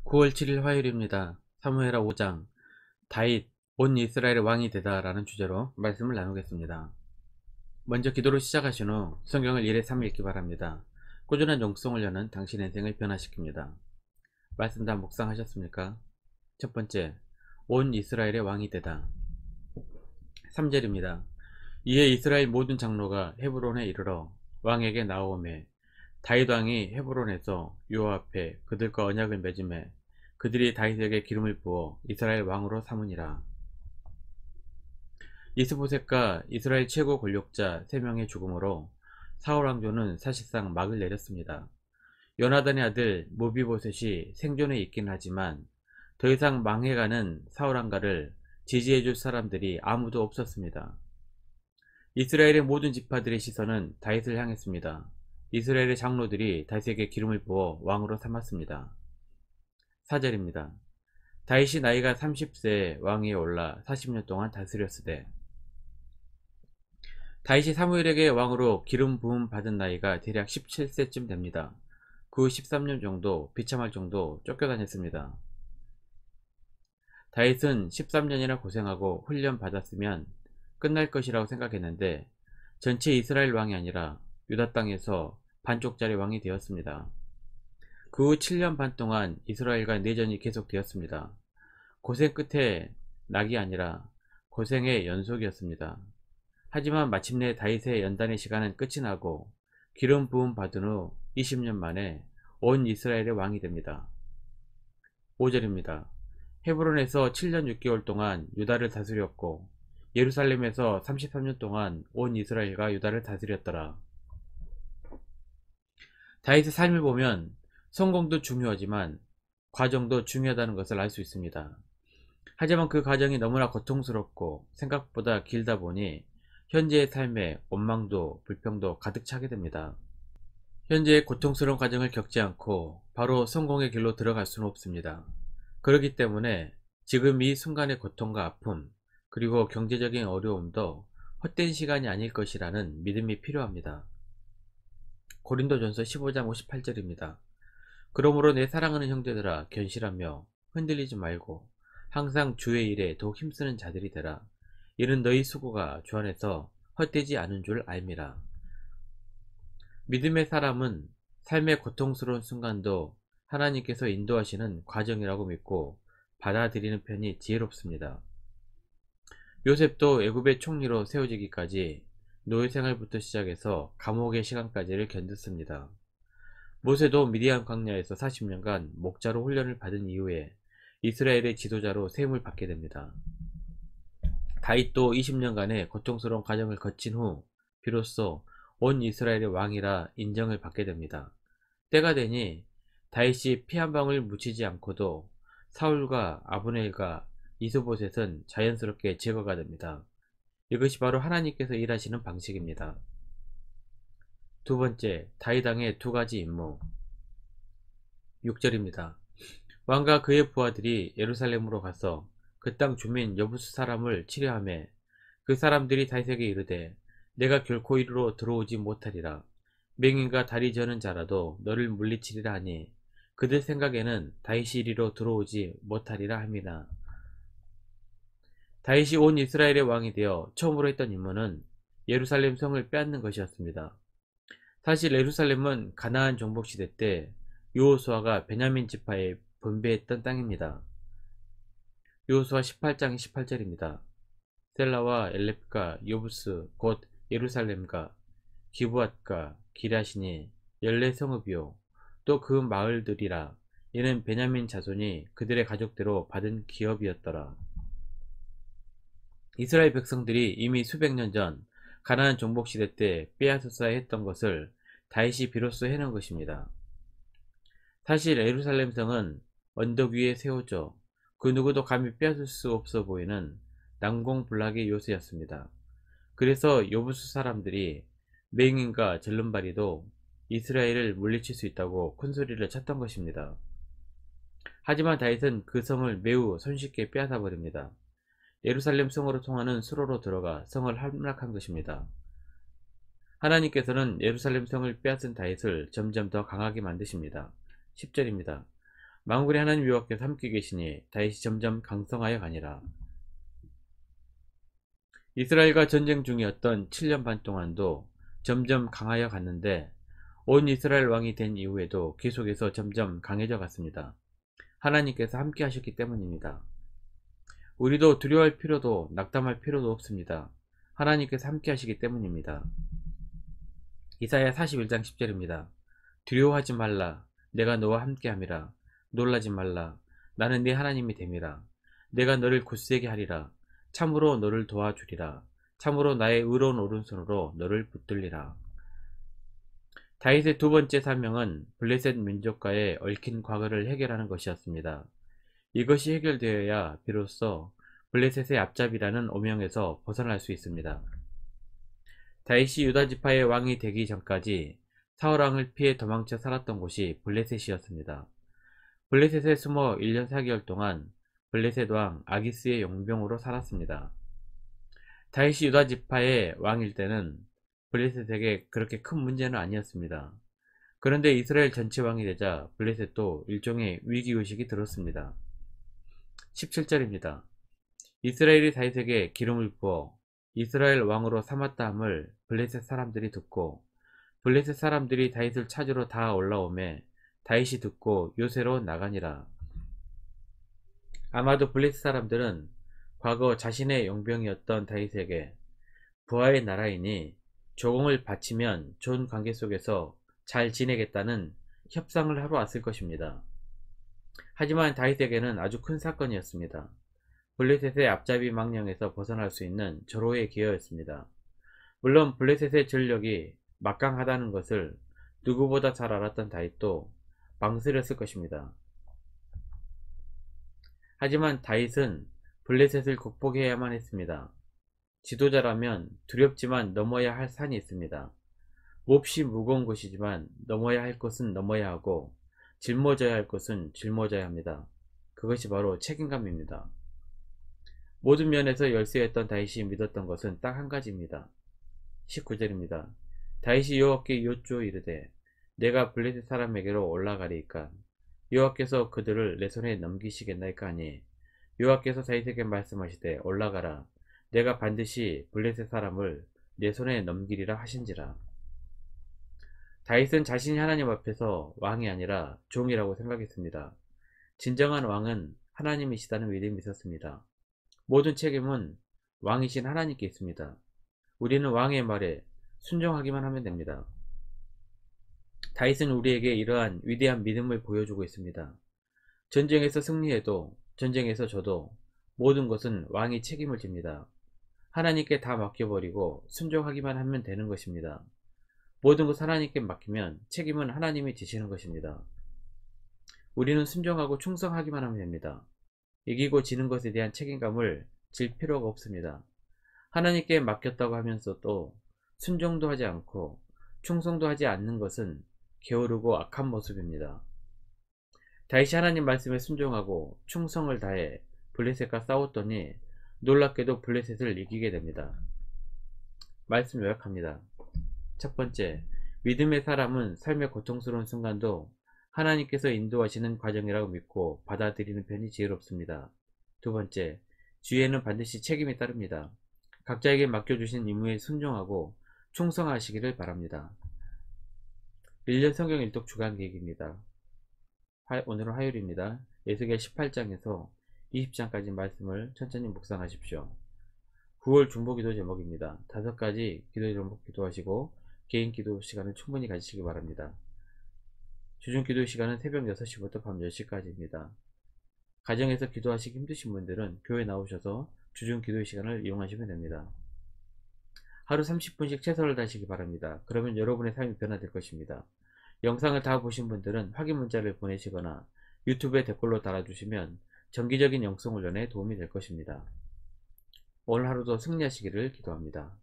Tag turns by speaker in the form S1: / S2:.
S1: 9월 7일 화요일입니다. 사무엘하 5장 다윗 온 이스라엘의 왕이 되다 라는 주제로 말씀을 나누겠습니다. 먼저 기도로 시작하신 후 성경을 1회3 읽기 바랍니다. 꾸준한 용성을 여는 당신의 인생을 변화시킵니다. 말씀 다 묵상하셨습니까? 첫 번째, 온 이스라엘의 왕이 되다. 3절입니다. 이에 이스라엘 모든 장로가 헤브론에 이르러 왕에게 나오매 다윗 왕이 헤브론에서 여호와 앞에 그들과 언약을 맺음에 그들이 다윗에게 기름을 부어 이스라엘 왕으로 삼으니라. 이스보셋과 이스라엘 최고 권력자 3명의 죽음으로 사울 왕조는 사실상 막을 내렸습니다. 요나단의 아들 모비보셋이 생존해 있긴 하지만 더 이상 망해가는 사울 왕가를 지지해줄 사람들이 아무도 없었습니다. 이스라엘의 모든 지파들의 시선은 다윗을 향했습니다. 이스라엘의 장로들이 다윗에게 기름을 부어 왕으로 삼았습니다. 4절입니다. 다윗이 나이가 30세에 왕위에 올라 40년 동안 다스렸으되, 다윗이 사무엘에게 왕으로 기름 부음 받은 나이가 대략 17세쯤 됩니다. 그 후 13년 정도 비참할 정도 쫓겨다녔습니다. 다윗은 13년이나 고생하고 훈련 받았으면 끝날 것이라고 생각했는데 전체 이스라엘 왕이 아니라 유다 땅에서 반쪽짜리 왕이 되었습니다. 그 후 7년 반 동안 이스라엘과 내전이 계속되었습니다. 고생 끝에 낙이 아니라 고생의 연속이었습니다. 하지만 마침내 다윗의 연단의 시간은 끝이 나고 기름 부음 받은 후 20년 만에 온 이스라엘의 왕이 됩니다. 5절입니다. 헤브론에서 7년 6개월 동안 유다를 다스렸고 예루살렘에서 33년 동안 온 이스라엘과 유다를 다스렸더라. 다윗의 삶을 보면 성공도 중요하지만 과정도 중요하다는 것을 알 수 있습니다. 하지만 그 과정이 너무나 고통스럽고 생각보다 길다 보니 현재의 삶에 원망도 불평도 가득 차게 됩니다. 현재의 고통스러운 과정을 겪지 않고 바로 성공의 길로 들어갈 수는 없습니다. 그렇기 때문에 지금 이 순간의 고통과 아픔 그리고 경제적인 어려움도 헛된 시간이 아닐 것이라는 믿음이 필요합니다. 고린도전서 15장 58절입니다. 그러므로 내 사랑하는 형제들아 견실하며 흔들리지 말고 항상 주의 일에 더욱 힘쓰는 자들이 되라. 이는 너희 수고가 주 안에서 헛되지 않은 줄 알미라. 믿음의 사람은 삶의 고통스러운 순간도 하나님께서 인도하시는 과정이라고 믿고 받아들이는 편이 지혜롭습니다. 요셉도 애굽의 총리로 세워지기까지 노예생활부터 시작해서 감옥의 시간까지를 견뎠습니다. 모세도 미디안 광야에서 40년간 목자로 훈련을 받은 이후에 이스라엘의 지도자로 세움을 받게 됩니다. 다윗도 20년간의 고통스러운 과정을 거친 후 비로소 온 이스라엘의 왕이라 인정을 받게 됩니다. 때가 되니 다윗이 피 한 방울 묻히지 않고도 사울과 아브넬과 이스보셋은 자연스럽게 제거가 됩니다. 이것이 바로 하나님께서 일하시는 방식입니다. 두 번째, 다윗 왕의 두 가지 임무. 6절입니다. 왕과 그의 부하들이 예루살렘으로 가서 그 땅 주민 여부수 사람을 치려하며 그 사람들이 다윗에게 이르되 내가 결코 이리로 들어오지 못하리라. 맹인과 다리 저는 자라도 너를 물리치리라 하니 그들 생각에는 다윗이 이리로 들어오지 못하리라 함이나. 다윗이 온 이스라엘의 왕이 되어 처음으로 했던 임무는 예루살렘 성을 빼앗는 것이었습니다. 사실 예루살렘은 가나안 정복 시대 때 여호수아가 베냐민 지파에 분배했던 땅입니다. 여호수아 18장 18절입니다. 셀라와 엘렙과 여부스 곧 예루살렘과 기브앗과 기랴시니 14성읍이요 또 그 마을들이라. 이는 베냐민 자손이 그들의 가족대로 받은 기업이었더라. 이스라엘 백성들이 이미 수백 년 전 가나안 정복 시대 때 빼앗았어야 했던 것을 다윗이 비로소 해낸 것입니다. 사실 예루살렘 성은 언덕 위에 세워져 그 누구도 감히 빼앗을 수 없어 보이는 난공불락의 요새였습니다. 그래서 여부수 사람들이 맹인과 절름발이도 이스라엘을 물리칠 수 있다고 큰소리를 쳤던 것입니다. 하지만 다윗은 그 성을 매우 손쉽게 빼앗아 버립니다. 예루살렘 성으로 통하는 수로로 들어가 성을 함락한 것입니다. 하나님께서는 예루살렘 성을 빼앗은 다윗을 점점 더 강하게 만드십니다. 10절입니다. 만군의 하나님 여호와께서 함께 계시니 다윗이 점점 강성하여 가니라. 이스라엘과 전쟁 중이었던 7년 반 동안도 점점 강하여 갔는데 온 이스라엘 왕이 된 이후에도 계속해서 점점 강해져 갔습니다. 하나님께서 함께 하셨기 때문입니다. 우리도 두려워할 필요도 낙담할 필요도 없습니다. 하나님께서 함께 하시기 때문입니다. 이사야 41장 10절입니다. 두려워하지 말라. 내가 너와 함께함이라. 놀라지 말라. 나는 네 하나님이 됨이라. 내가 너를 굳세게 하리라. 참으로 너를 도와주리라. 참으로 나의 의로운 오른손으로 너를 붙들리라. 다윗의 두 번째 사명은 블레셋 민족과의 얽힌 과거를 해결하는 것이었습니다. 이것이 해결되어야 비로소 블레셋의 앞잡이라는 오명에서 벗어날 수 있습니다. 다윗이 유다 지파의 왕이 되기 전까지 사울왕을 피해 도망쳐 살았던 곳이 블레셋이었습니다. 블레셋에 숨어 1년 4개월 동안 블레셋 왕 아기스의 용병으로 살았습니다. 다윗이 유다 지파의 왕일 때는 블레셋에게 그렇게 큰 문제는 아니었습니다. 그런데 이스라엘 전체 왕이 되자 블레셋도 일종의 위기의식이 들었습니다. 17절입니다. 이스라엘이 다윗에게 기름을 부어 이스라엘 왕으로 삼았다 함을 블레셋 사람들이 듣고 블레셋 사람들이 다윗을 찾으러 다 올라오매 다윗이 듣고 요새로 나가니라. 아마도 블레셋 사람들은 과거 자신의 용병이었던 다윗에게 부하의 나라이니 조공을 바치면 좋은 관계 속에서 잘 지내겠다는 협상을 하러 왔을 것입니다. 하지만 다윗에게는 아주 큰 사건이었습니다. 블레셋의 앞잡이 망령에서 벗어날 수 있는 절호의 기회였습니다. 물론 블레셋의 전력이 막강하다는 것을 누구보다 잘 알았던 다윗도 망설였을 것입니다. 하지만 다윗은 블레셋을 극복해야만 했습니다. 지도자라면 두렵지만 넘어야 할 산이 있습니다. 몹시 무거운 것이지만 넘어야 할 것은 넘어야 하고 짊어져야 할 것은 짊어져야 합니다. 그것이 바로 책임감입니다. 모든 면에서 열세였던 다윗이 믿었던 것은 딱 한 가지입니다. 19절입니다. 다윗이 여호와께 여쭈어 이르되 내가 블레셋 사람에게로 올라가리이까 여호와께서 그들을 내 손에 넘기시겠나이까 하니 여호와께서 다윗에게 말씀하시되 올라가라. 내가 반드시 블레셋 사람을 내 손에 넘기리라 하신지라. 다윗은 자신이 하나님 앞에서 왕이 아니라 종이라고 생각했습니다. 진정한 왕은 하나님이시다는 믿음이 있었습니다. 모든 책임은 왕이신 하나님께 있습니다. 우리는 왕의 말에 순종하기만 하면 됩니다. 다윗은 우리에게 이러한 위대한 믿음을 보여주고 있습니다. 전쟁에서 승리해도 전쟁에서 져도 모든 것은 왕이 책임을 집니다. 하나님께 다 맡겨버리고 순종하기만 하면 되는 것입니다. 모든 것 하나님께 맡기면 책임은 하나님이 지시는 것입니다. 우리는 순종하고 충성하기만 하면 됩니다. 이기고 지는 것에 대한 책임감을 질 필요가 없습니다. 하나님께 맡겼다고 하면서도 순종도 하지 않고 충성도 하지 않는 것은 게으르고 악한 모습입니다. 다윗이 하나님 말씀에 순종하고 충성을 다해 블레셋과 싸웠더니 놀랍게도 블레셋을 이기게 됩니다. 말씀 요약합니다. 첫 번째, 믿음의 사람은 삶의 고통스러운 순간도 하나님께서 인도하시는 과정이라고 믿고 받아들이는 편이 지혜롭습니다. 두 번째, 주위에는 반드시 책임이 따릅니다. 각자에게 맡겨주신 임무에 순종하고 충성하시기를 바랍니다. 1년 성경 일독 주간 계획입니다. 오늘은 화요일입니다. 에스겔 18장에서 20장까지 말씀을 천천히 묵상하십시오. 9월 중보기도 제목입니다. 5가지 기도 제목 기도하시고 개인 기도 시간을 충분히 가지시기 바랍니다. 주중 기도 시간은 새벽 6시부터 밤 10시까지입니다. 가정에서 기도하시기 힘드신 분들은 교회 나오셔서 주중 기도 시간을 이용하시면 됩니다. 하루 30분씩 최선을 다하시기 바랍니다. 그러면 여러분의 삶이 변화될 것입니다. 영상을 다 보신 분들은 확인 문자를 보내시거나 유튜브에 댓글로 달아주시면 정기적인 영성 훈련에 도움이 될 것입니다. 오늘 하루도 승리하시기를 기도합니다.